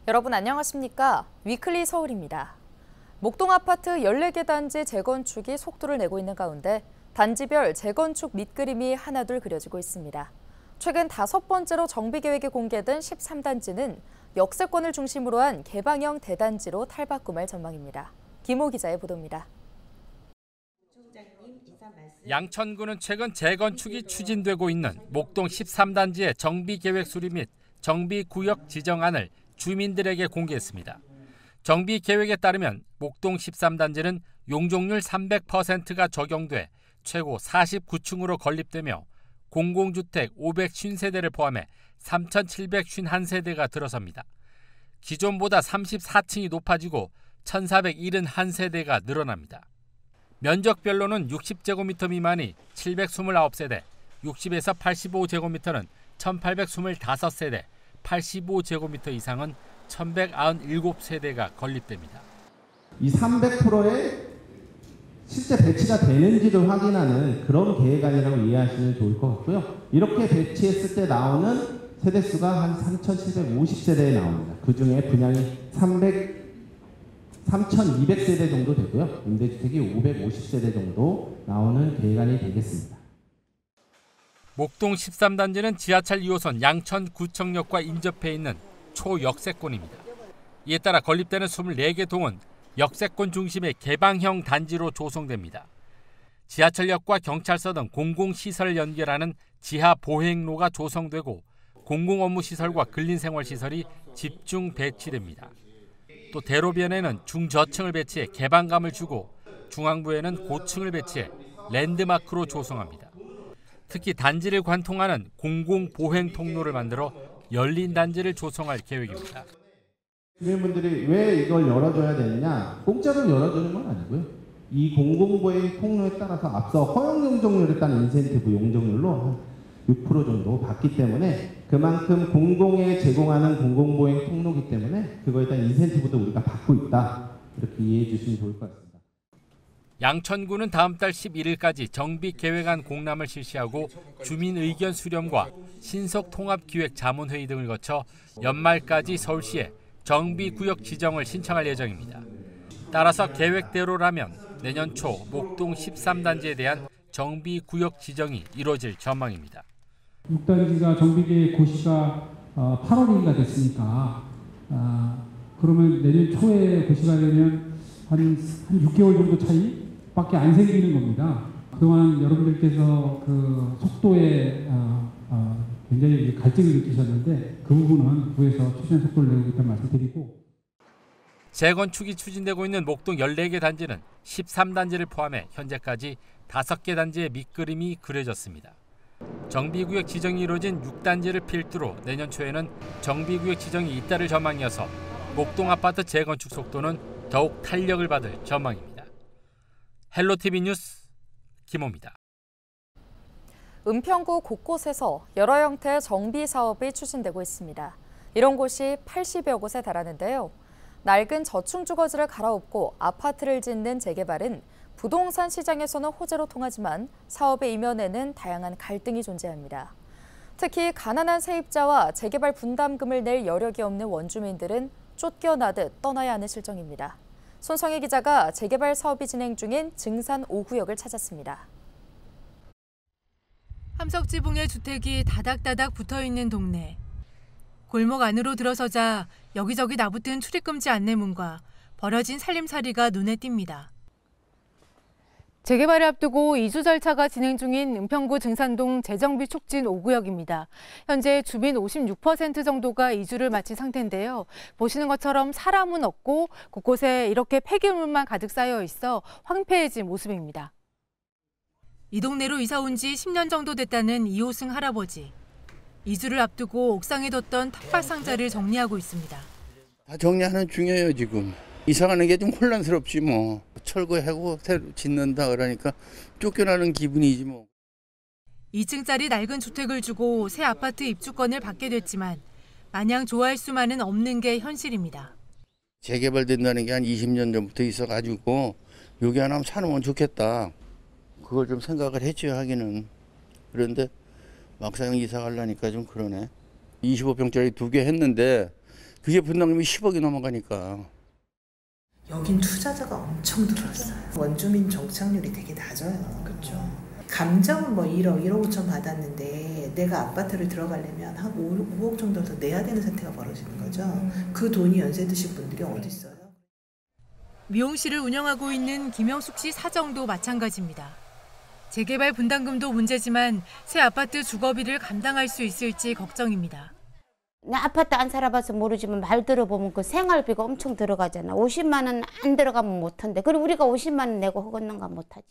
여러분 안녕하십니까? 위클리 서울입니다. 목동 아파트 14개 단지 재건축이 속도를 내고 있는 가운데 단지별 재건축 밑그림이 하나둘 그려지고 있습니다. 최근 5번째로 정비계획이 공개된 13단지는 역세권을 중심으로 한 개방형 대단지로 탈바꿈할 전망입니다. 김호 기자의 보도입니다. 양천구는 최근 재건축이 추진되고 있는 목동 13단지의 정비계획 수립 및 정비구역 지정안을 주민들에게 공개했습니다. 정비계획에 따르면 목동 13단지는 용적률 300%가 적용돼 최고 49층으로 건립되며 공공주택 550세대를 포함해 3,751세대가 들어섭니다. 기존보다 34층이 높아지고 1,471세대가 늘어납니다. 면적별로는 60제곱미터 미만이 729세대, 60에서 85제곱미터는 1,825세대, 85제곱미터 이상은 1,197세대가 건립됩니다. 이 300%의 실제 배치가 되는지를 확인하는 그런 계획안이라고 이해하시면 좋을 것 같고요. 이렇게 배치했을 때 나오는 세대수가 한 3,750세대에 나옵니다. 그중에 분양이 3,200세대 정도 되고요. 임대주택이 550세대 정도 나오는 계획안이 되겠습니다. 목동 13단지는 지하철 2호선 양천구청역과 인접해 있는 초역세권입니다. 이에 따라 건립되는 24개 동은 역세권 중심의 개방형 단지로 조성됩니다. 지하철역과 경찰서 등 공공시설을 연결하는 지하 보행로가 조성되고 공공업무시설과 근린생활시설이 집중 배치됩니다. 또 대로변에는 중저층을 배치해 개방감을 주고 중앙부에는 고층을 배치해 랜드마크로 조성합니다. 특히 단지를 관통하는 공공보행통로를 만들어 열린 단지를 조성할 계획입니다. 주민분들이 왜 이걸 열어줘야 되느냐? 공짜로 열어주는 건 아니고요. 이 공공보행 통로에 따라서 앞서 허용 용적률에 따른 인센티브 용적률로 한 6% 정도 받기 때문에 그만큼 공공에 제공하는 공공보행 통로이기 때문에 그거에 대한 인센티브도 우리가 받고 있다. 이렇게 이해해 주시면 좋을 것 같습니다. 양천구는 다음 달 11일까지 정비계획안 공람을 실시하고 주민 의견 수렴과 신속통합기획자문회의 등을 거쳐 연말까지 서울시에 정비구역 지정을 신청할 예정입니다. 따라서 계획대로라면 내년 초 목동 13단지에 대한 정비구역 지정이 이루어질 전망입니다. 6단지가 정비계획 고시가 8월인가 됐으니까 그러면 내년 초에 고시가 되면 한 6개월 정도 차이밖에 안 생기는 겁니다. 그동안 여러분들께서 그 속도에 굉장히 갈증을 느끼셨는데 그 부분은 구에서 최대한 속도를 내고 있다는 말씀드리고 재건축이 추진되고 있는 목동 14개 단지는 13단지를 포함해 현재까지 5개 단지의 밑그림이 그려졌습니다. 정비구역 지정이 이루어진 6단지를 필두로 내년 초에는 정비구역 지정이 잇따를 전망이어서 목동 아파트 재건축 속도는 더욱 탄력을 받을 전망입니다. 헬로티비 뉴스 김호입니다. 은평구 곳곳에서 여러 형태의 정비 사업이 추진되고 있습니다. 이런 곳이 80여 곳에 달하는데요. 낡은 저층주거지를 갈아엎고 아파트를 짓는 재개발은 부동산 시장에서는 호재로 통하지만 사업의 이면에는 다양한 갈등이 존재합니다. 특히 가난한 세입자와 재개발 분담금을 낼 여력이 없는 원주민들은 쫓겨나듯 떠나야 하는 실정입니다. 손성희 기자가 재개발 사업이 진행 중인 증산 5구역을 찾았습니다. 함석지붕의 주택이 다닥다닥 붙어있는 동네. 골목 안으로 들어서자 여기저기 나붙은 출입금지 안내문과 버려진 살림살이가 눈에 띕니다. 재개발을 앞두고 이주 절차가 진행 중인 은평구 증산동 재정비 촉진 5구역입니다. 현재 주민 56% 정도가 이주를 마친 상태인데요. 보시는 것처럼 사람은 없고 곳곳에 이렇게 폐기물만 가득 쌓여 있어 황폐해진 모습입니다. 이 동네로 이사 온 지 10년 정도 됐다는 이호승 할아버지. 이주를 앞두고 옥상에 뒀던 텃밭 상자를 정리하고 있습니다. 다 정리하는 중이에요 지금. 이사 가는 게 좀 혼란스럽지 뭐. 철거하고 새로 짓는다 그러니까 쫓겨나는 기분이지 뭐. 2층짜리 낡은 주택을 주고 새 아파트 입주권을 받게 됐지만 마냥 좋아할 수만은 없는 게 현실입니다. 재개발된다는 게 한 20년 전부터 있어가지고 여기 하나 사놓으면 좋겠다. 그걸 좀 생각을 했죠 하기는. 그런데 막상 이사 가려니까 좀 그러네. 25평짜리 2개 했는데 그게 분담금이 10억이 넘어가니까. 여긴 투자자가 엄청 들어왔어요. 원주민 정착률이 되게 낮아요. 그렇죠. 감정은 뭐 1억 5천 받았는데 내가 아파트를 들어가려면 한 5억 정도 더 내야 되는 상태가 벌어지는 거죠. 그 돈이 연세 드실 분들이 어디 있어요? 미용실을 운영하고 있는 김영숙 씨 사정도 마찬가지입니다. 재개발 분담금도 문제지만 새 아파트 주거비를 감당할 수 있을지 걱정입니다. 나 아파트 안 살아봐서 모르지만 말 들어보면 그 생활비가 엄청 들어가잖아. 50만 원 안 들어가면 못한대. 그리고 우리가 50만 원 내고 허건는가 못하지.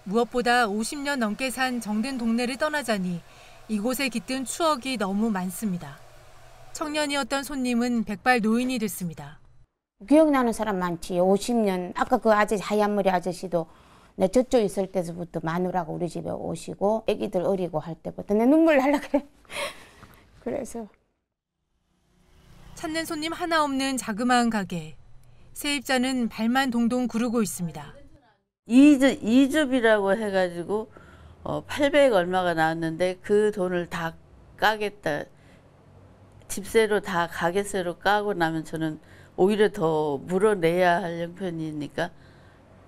무엇보다 50년 넘게 산 정든 동네를 떠나자니 이곳에 깃든 추억이 너무 많습니다. 청년이었던 손님은 백발 노인이 됐습니다. 기억나는 사람 많지. 50년. 아까 그 아저씨 하얀 머리 아저씨도 내 저쪽 있을 때부터 마누라가 우리 집에 오시고 애기들 어리고 할 때부터 내 눈물 날라 그래. 그래서 찾는 손님 하나 없는 자그마한 가게. 세입자는 발만 동동 구르고 있습니다. 이주비라고 해가지고 800 얼마가 나왔는데 그 돈을 다 까겠다. 집세로 다 가게세로 까고 나면 저는 오히려 더 물어내야 할 형편이니까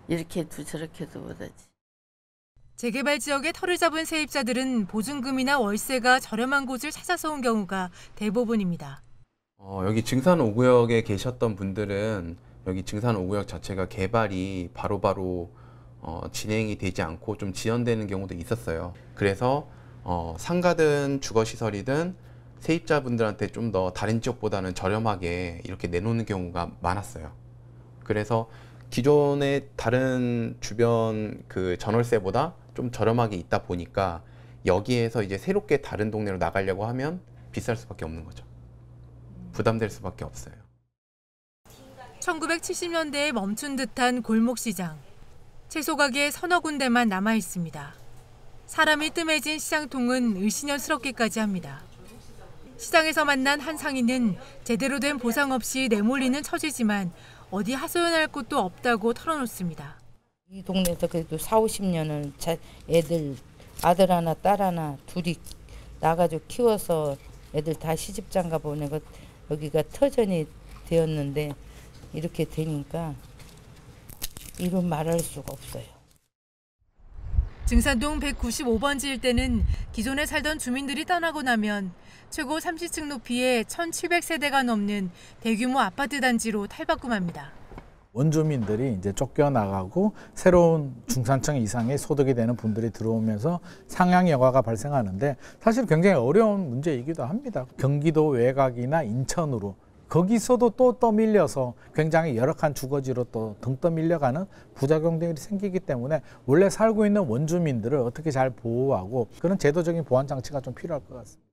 이렇게도 저렇게도 못하지. 재개발 지역에 터를 잡은 세입자들은 보증금이나 월세가 저렴한 곳을 찾아서 온 경우가 대부분입니다. 여기 증산 5구역에 계셨던 분들은 여기 증산 5구역 자체가 개발이 바로바로 진행이 되지 않고 좀 지연되는 경우도 있었어요. 그래서 상가든 주거시설이든 세입자분들한테 좀 더 다른 지역보다는 저렴하게 이렇게 내놓는 경우가 많았어요. 그래서 기존의 다른 주변 그 전월세보다 좀 저렴하게 있다 보니까 여기에서 이제 새롭게 다른 동네로 나가려고 하면 비쌀 수밖에 없는 거죠. 부담될 수밖에 없어요. 1970년대에 멈춘 듯한 골목시장. 채소 가게 서너 군데만 남아 있습니다. 사람이 뜸해진 시장통은 을씨년스럽기까지 합니다. 시장에서 만난 한 상인은 제대로 된 보상 없이 내몰리는 처지지만 어디 하소연할 곳도 없다고 털어놓습니다. 이 동네에서 그래도 40-50년을 애들 아들 하나 딸 하나 둘이 나가지고 키워서 애들 다 시집장가 보내고 여기가 터전이 되었는데 이렇게 되니까 이루 말할 수가 없어요. 증산동 195번지 일대는 기존에 살던 주민들이 떠나고 나면 최고 30층 높이의 1,700세대가 넘는 대규모 아파트 단지로 탈바꿈합니다. 원주민들이 이제 쫓겨나가고 새로운 중산층 이상의 소득이 되는 분들이 들어오면서 상향 여가가 발생하는데 사실 굉장히 어려운 문제이기도 합니다. 경기도 외곽이나 인천으로 거기서도 또 떠밀려서 굉장히 열악한 주거지로 또 등 떠밀려가는 부작용들이 생기기 때문에 원래 살고 있는 원주민들을 어떻게 잘 보호하고 그런 제도적인 보완 장치가 좀 필요할 것 같습니다.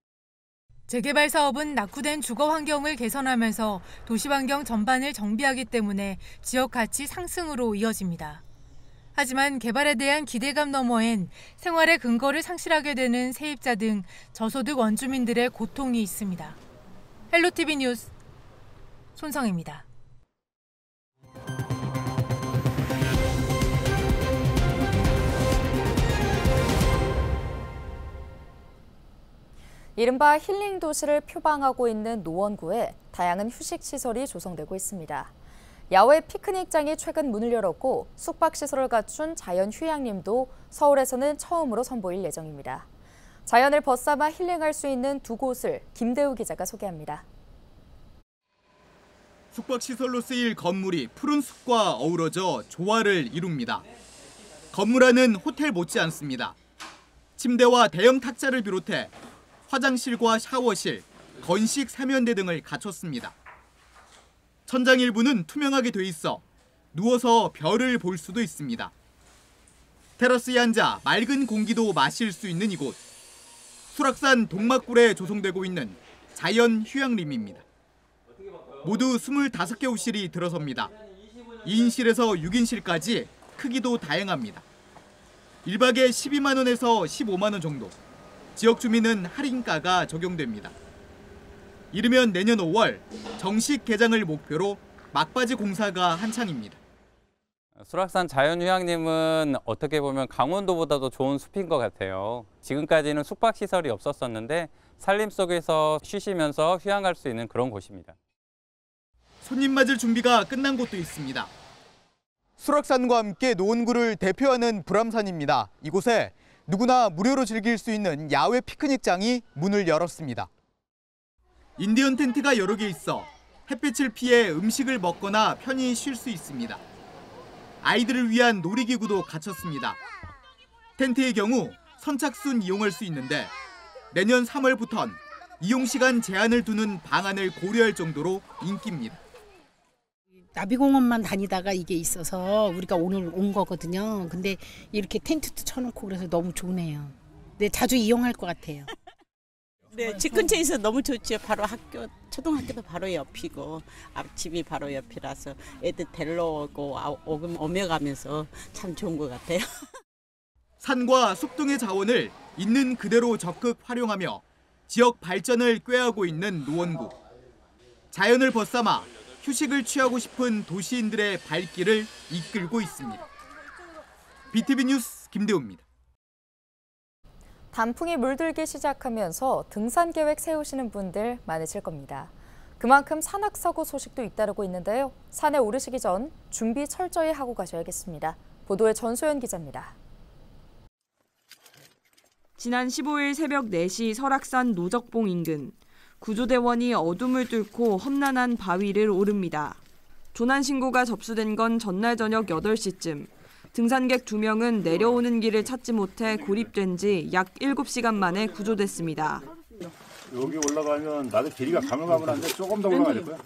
재개발 사업은 낙후된 주거 환경을 개선하면서 도시 환경 전반을 정비하기 때문에 지역 가치 상승으로 이어집니다. 하지만 개발에 대한 기대감 너머엔 생활의 근거를 상실하게 되는 세입자 등 저소득 원주민들의 고통이 있습니다. 헬로티비 뉴스 손성혜입니다. 이른바 힐링 도시를 표방하고 있는 노원구에 다양한 휴식시설이 조성되고 있습니다. 야외 피크닉장이 최근 문을 열었고 숙박시설을 갖춘 자연휴양림도 서울에서는 처음으로 선보일 예정입니다. 자연을 벗삼아 힐링할 수 있는 두 곳을 김대우 기자가 소개합니다. 숙박시설로 쓰일 건물이 푸른 숲과 어우러져 조화를 이룹니다. 건물 안은 호텔 못지않습니다. 침대와 대형 탁자를 비롯해 화장실과 샤워실, 건식 세면대 등을 갖췄습니다. 천장 일부는 투명하게 돼 있어 누워서 별을 볼 수도 있습니다. 테라스에 앉아 맑은 공기도 마실 수 있는 이곳. 수락산 동막굴에 조성되고 있는 자연 휴양림입니다. 모두 25개 호실이 들어섭니다. 2인실에서 6인실까지 크기도 다양합니다. 1박에 12만 원에서 15만 원 정도. 지역 주민은 할인가가 적용됩니다. 이르면 내년 5월 정식 개장을 목표로 막바지 공사가 한창입니다. 수락산 자연휴양림은 어떻게 보면 강원도보다도 좋은 숲인 것 같아요. 지금까지는 숙박시설이 없었었는데 산림 속에서 쉬시면서 휴양할 수 있는 그런 곳입니다. 손님 맞을 준비가 끝난 곳도 있습니다. 수락산과 함께 노원구를 대표하는 불암산입니다. 이곳에 누구나 무료로 즐길 수 있는 야외 피크닉장이 문을 열었습니다. 인디언 텐트가 여러 개 있어 햇빛을 피해 음식을 먹거나 편히 쉴 수 있습니다. 아이들을 위한 놀이기구도 갖췄습니다. 텐트의 경우 선착순 이용할 수 있는데 내년 3월부턴 이용시간 제한을 두는 방안을 고려할 정도로 인기입니다. 나비공원만 다니다가 이게 있어서 우리가 오늘 온 거거든요. 근데 이렇게 텐트도 쳐놓고 그래서 너무 좋네요. 네, 자주 이용할 것 같아요. 네, 집 근처에 있어서 너무 좋죠. 바로 학교, 초등학교도 바로 옆이고 앞집이 바로 옆이라서 애들 데리러 오고 오며 가면서 참 좋은 것 같아요. 산과 숲 등의 자원을 있는 그대로 적극 활용하며 지역 발전을 꾀하고 있는 노원구. 자연을 벗삼아 휴식을 취하고 싶은 도시인들의 발길을 이끌고 있습니다. BTV 뉴스 김대우입니다. 단풍이 물들기 시작하면서 등산 계획 세우시는 분들 많으실 겁니다. 그만큼 산악사고 소식도 잇따르고 있는데요. 산에 오르시기 전 준비 철저히 하고 가셔야겠습니다. 보도에 전소연 기자입니다. 지난 15일 새벽 4시 설악산 노적봉 인근. 구조대원이 어둠을 뚫고 험난한 바위를 오릅니다. 조난 신고가 접수된 건 전날 저녁 8시쯤. 등산객 2명은 내려오는 길을 찾지 못해 고립된 지 약 7시간 만에 구조됐습니다. 여기 올라가면 나도 길이가 가물가물한데 조금 더 올라가야 될 거야.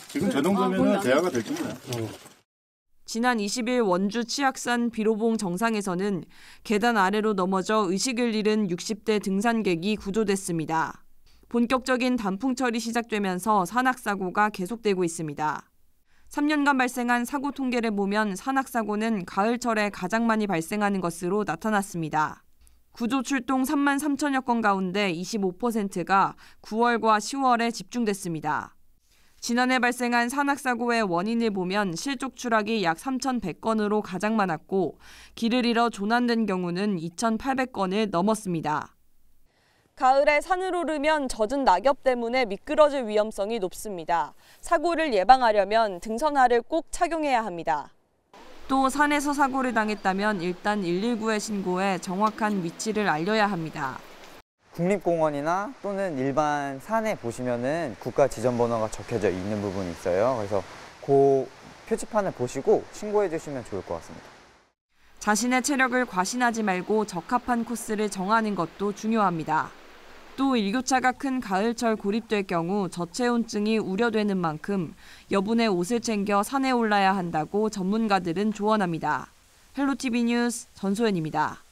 지금 저 정도면 대화가 될지 몰라. 지난 20일 원주 치악산 비로봉 정상에서는 계단 아래로 넘어져 의식을 잃은 60대 등산객이 구조됐습니다. 본격적인 단풍철이 시작되면서 산악사고가 계속되고 있습니다. 3년간 발생한 사고 통계를 보면 산악사고는 가을철에 가장 많이 발생하는 것으로 나타났습니다. 구조 출동 3만 3천여 건 가운데 25%가 9월과 10월에 집중됐습니다. 지난해 발생한 산악사고의 원인을 보면 실족 추락이 약 3,100건으로 가장 많았고 길을 잃어 조난된 경우는 2,800건을 넘었습니다. 가을에 산을 오르면 젖은 낙엽 때문에 미끄러질 위험성이 높습니다. 사고를 예방하려면 등산화를 꼭 착용해야 합니다. 또 산에서 사고를 당했다면 일단 119에 신고해 정확한 위치를 알려야 합니다. 국립공원이나 또는 일반 산에 보시면은 국가 지정번호가 적혀져 있는 부분이 있어요. 그래서 그 표지판을 보시고 신고해 주시면 좋을 것 같습니다. 자신의 체력을 과신하지 말고 적합한 코스를 정하는 것도 중요합니다. 또 일교차가 큰 가을철 고립될 경우 저체온증이 우려되는 만큼 여분의 옷을 챙겨 산에 올라야 한다고 전문가들은 조언합니다. 헬로티비 뉴스 전소연입니다.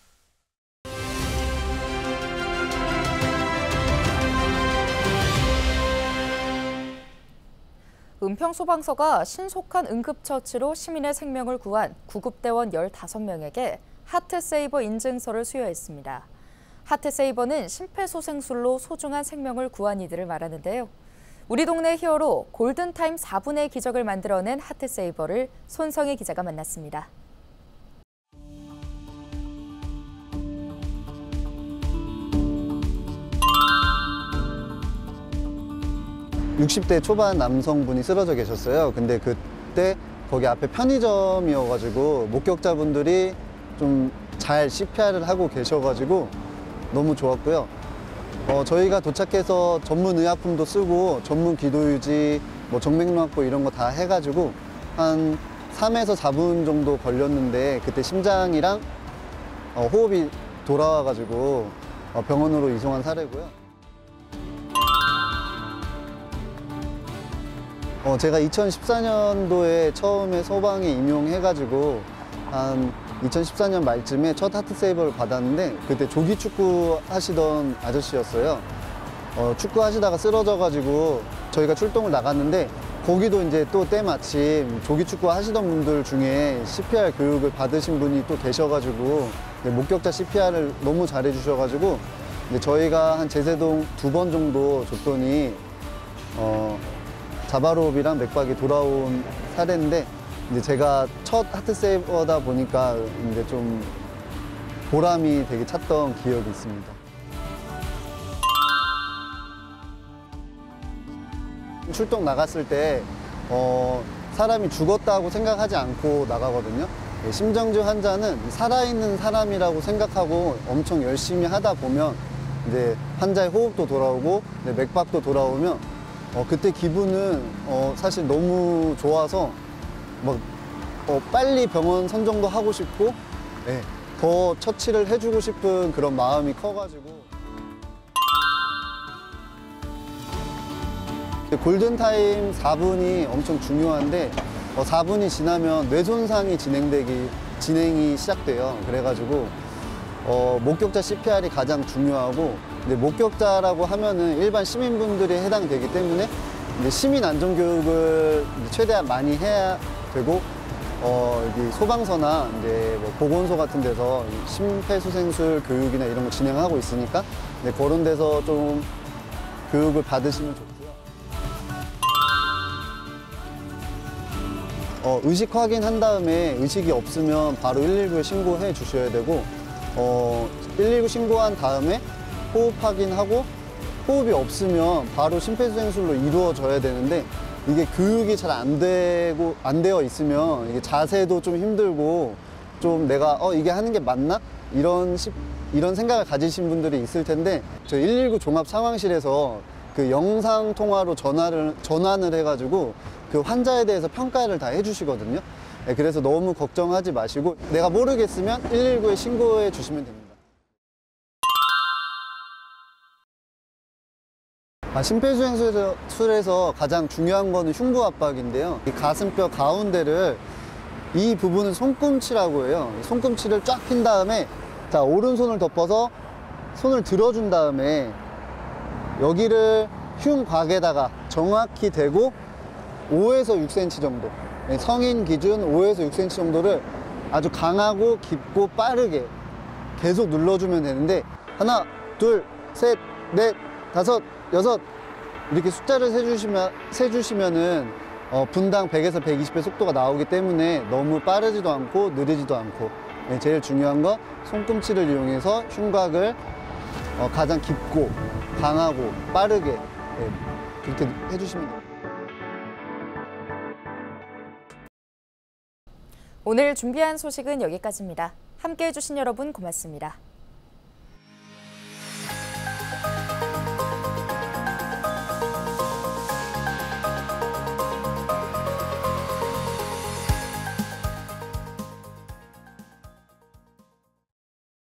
은평소방서가 신속한 응급처치로 시민의 생명을 구한 구급대원 15명에게 하트세이버 인증서를 수여했습니다. 하트세이버는 심폐소생술로 소중한 생명을 구한 이들을 말하는데요. 우리 동네 히어로 골든타임 4분의 기적을 만들어낸 하트세이버를 손성희 기자가 만났습니다. (60대) 초반 남성분이 쓰러져 계셨어요. 근데 그때 거기 앞에 편의점이어가지고 목격자분들이 좀 잘 CPR을 하고 계셔가지고 너무 좋았고요. 저희가 도착해서 전문 의약품도 쓰고 전문 기도유지, 정맥류 확보 이런 거 다 해가지고 한 3에서 4분 정도 걸렸는데 그때 심장이랑 호흡이 돌아와가지고 병원으로 이송한 사례고요. 제가 2014년도에 처음에 소방에 임용해가지고 한 2014년 말쯤에 첫 하트세이버를 받았는데 그때 조기 축구 하시던 아저씨였어요. 축구 하시다가 쓰러져가지고 저희가 출동을 나갔는데 거기도 이제 또 때마침 조기 축구 하시던 분들 중에 CPR 교육을 받으신 분이 또 계셔가지고 목격자 CPR을 너무 잘해주셔가지고 저희가 한 제세동 2번 정도 줬더니 자바로흡이랑 맥박이 돌아온 사례인데 이제 제가 첫 하트세이버다 보니까 이제 좀 보람이 되게 찼던 기억이 있습니다. 출동 나갔을 때 사람이 죽었다고 생각하지 않고 나가거든요. 심정지 환자는 살아있는 사람이라고 생각하고 엄청 열심히 하다 보면 이제 환자의 호흡도 돌아오고 맥박도 돌아오면 그때 기분은 사실 너무 좋아서 막 빨리 병원 선정도 하고 싶고 더 처치를 해주고 싶은 그런 마음이 커가지고 골든타임 4분이 엄청 중요한데 4분이 지나면 뇌손상이 진행이 시작돼요. 그래가지고 목격자 CPR이 가장 중요하고 근데 목격자라고 하면은 일반 시민분들이 해당되기 때문에 이제 시민 안전교육을 최대한 많이 해야 되고 여기 소방서나 이제 뭐 보건소 같은 데서 심폐소생술 교육이나 이런 거 진행하고 있으니까 그런 데서 좀 교육을 받으시면 좋고요. 의식 확인한 다음에 의식이 없으면 바로 119에 신고해 주셔야 되고 119 신고한 다음에 호흡 확인하고 호흡이 없으면 바로 심폐소생술로 이루어져야 되는데 이게 교육이 잘 안 되어 있으면 이게 자세도 좀 힘들고 좀 내가 이게 하는 게 맞나? 이런 생각을 가지신 분들이 있을 텐데 저희 119 종합 상황실에서 그 영상 통화로 전환을 해가지고 그 환자에 대해서 평가를 다 해주시거든요. 그래서 너무 걱정하지 마시고 내가 모르겠으면 119에 신고해 주시면 됩니다. 심폐소생술에서 가장 중요한 거는 흉부 압박인데요. 이 가슴뼈 가운데를 이 부분은 손꿈치라고 해요. 손꿈치를 쫙 핀 다음에 자 오른손을 덮어서 손을 들어준 다음에 여기를 흉곽에다가 정확히 대고 5에서 6cm 정도 성인 기준 5에서 6cm 정도를 아주 강하고 깊고 빠르게 계속 눌러주면 되는데 하나, 둘, 셋, 넷, 다섯, 여섯 이렇게 숫자를 세주시면은 분당 100에서 120배 속도가 나오기 때문에 너무 빠르지도 않고 느리지도 않고 제일 중요한 거 손꿈치를 이용해서 흉곽을 가장 깊고 강하고 빠르게 그렇게 해주시면 됩니다. 오늘 준비한 소식은 여기까지입니다. 함께해 주신 여러분 고맙습니다.